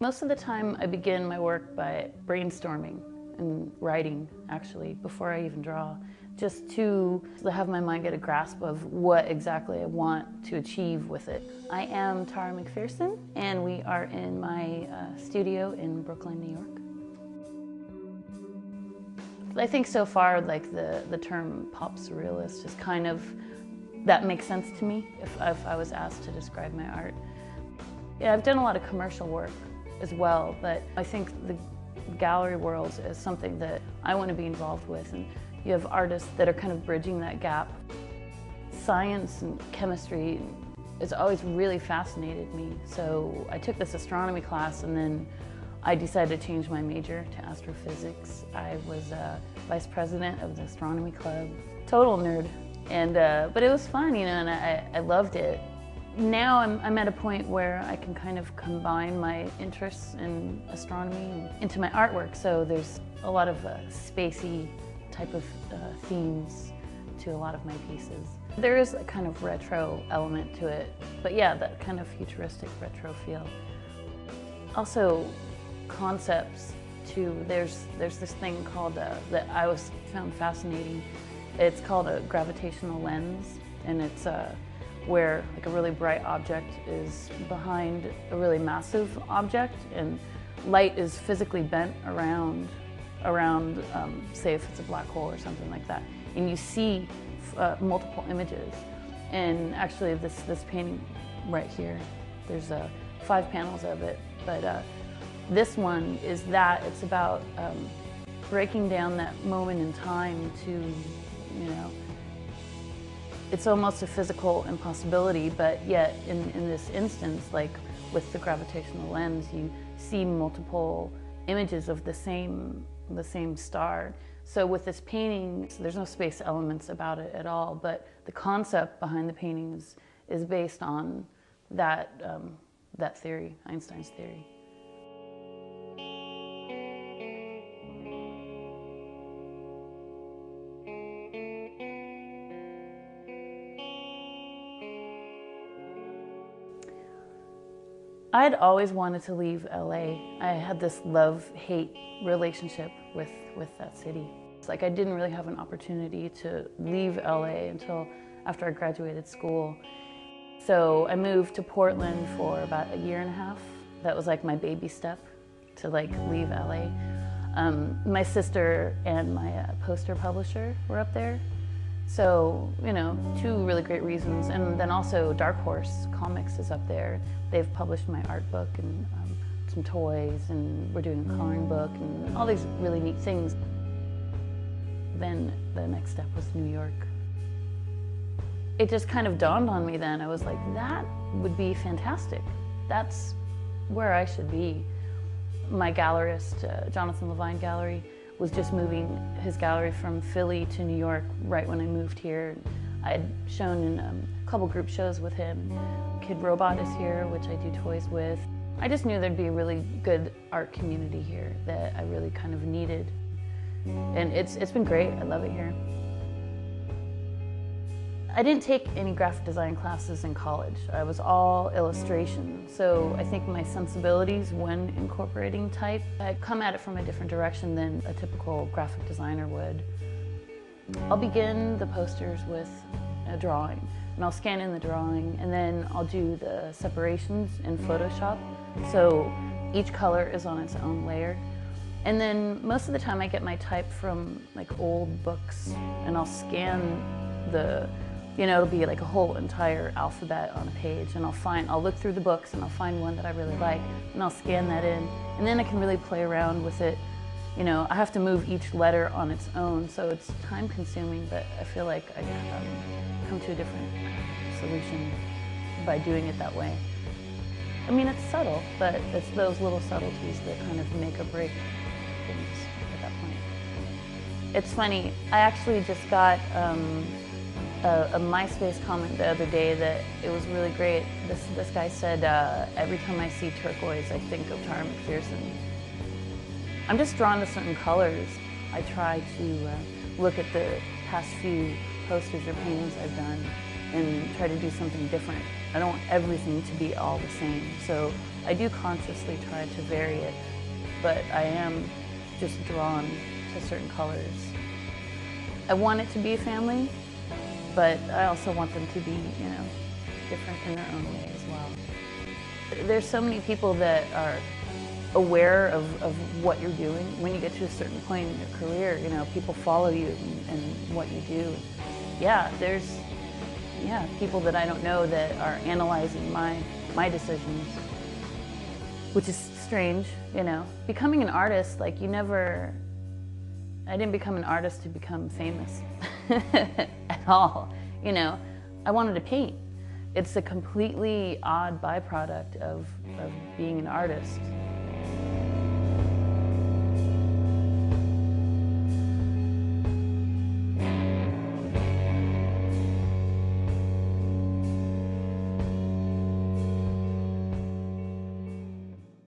Most of the time I begin my work by brainstorming and writing, actually, before I even draw, just to have my mind get a grasp of what exactly I want to achieve with it. I am Mc Pherson, and we are in my studio in Brooklyn, New York. I think so far, like the term pop surrealist is kind of, that makes sense to me if I was asked to describe my art. Yeah, I've done a lot of commercial work as well, but I think the gallery world is something that I want to be involved with, and you have artists that are kind of bridging that gap. Science and chemistry has always really fascinated me, so I took this astronomy class and then I decided to change my major to astrophysics. I was vice president of the astronomy club. Total nerd, and but it was fun, you know, and I loved it. Now I'm at a point where I can kind of combine my interests in astronomy into my artwork, so there's a lot of spacey type of themes to a lot of my pieces. There is a kind of retro element to it, but yeah, that kind of futuristic retro feel. Also, concepts too. There's this thing called that I found fascinating. It's called a gravitational lens, and it's where like a really bright object is behind a really massive object, and light is physically bent around say if it's a black hole or something like that, and you see multiple images. And actually this painting right here, there's 5 panels of it, but this one is that it's about breaking down that moment in time to, you know, it's almost a physical impossibility, but yet in this instance, like with the gravitational lens, you see multiple images of the same star. So with this painting, there's no space elements about it at all, but the concept behind the painting is based on that, that theory, Einstein's theory. I'd always wanted to leave LA. I had this love-hate relationship with that city. It's like I didn't really have an opportunity to leave LA until after I graduated school. So I moved to Portland for about a year and a half. That was like my baby step to like leave LA. My sister and my poster publisher were up there. So, you know, 2 really great reasons. And then also Dark Horse Comics is up there. They've published my art book and some toys, and we're doing a coloring book and all these really neat things. Then the next step was New York. It just kind of dawned on me then. I was like, that would be fantastic. That's where I should be. My gallerist, Jonathan Levine Gallery, was just moving his gallery from Philly to New York right when I moved here. I had shown in a couple group shows with him. Kid Robot is here, which I do toys with. I just knew there'd be a really good art community here that I really kind of needed. And it's been great, I love it here. I didn't take any graphic design classes in college. I was all illustration. So I think my sensibilities when incorporating type, I come at it from a different direction than a typical graphic designer would. I'll begin the posters with a drawing, and I'll scan in the drawing, and then I'll do the separations in Photoshop. So each color is on its own layer. And then most of the time I get my type from like old books, and I'll scan the, you know, it'll be like a whole entire alphabet on a page, and I'll look through the books and I'll find one that I really like, and I'll scan that in, and then I can really play around with it. You know, I have to move each letter on its own, so it's time consuming, but I feel like I come to a different solution by doing it that way. I mean, it's subtle, but it's those little subtleties that kind of make or break things at that point. It's funny, I actually just got a MySpace comment the other day that it was really great. This guy said, every time I see turquoise, I think of Mc Pherson. I'm just drawn to certain colors. I try to look at the past few posters or paintings I've done and try to do something different. I don't want everything to be all the same. So I do consciously try to vary it, but I am just drawn to certain colors. I want it to be a family, but I also want them to be, you know, different in their own way as well. There's so many people that are aware of what you're doing. When you get to a certain point in your career, you know, people follow you and what you do. Yeah, there's people that I don't know that are analyzing my decisions, which is strange, you know. Becoming an artist, like I didn't become an artist to become famous at all, you know. I wanted to paint. It's a completely odd byproduct of being an artist.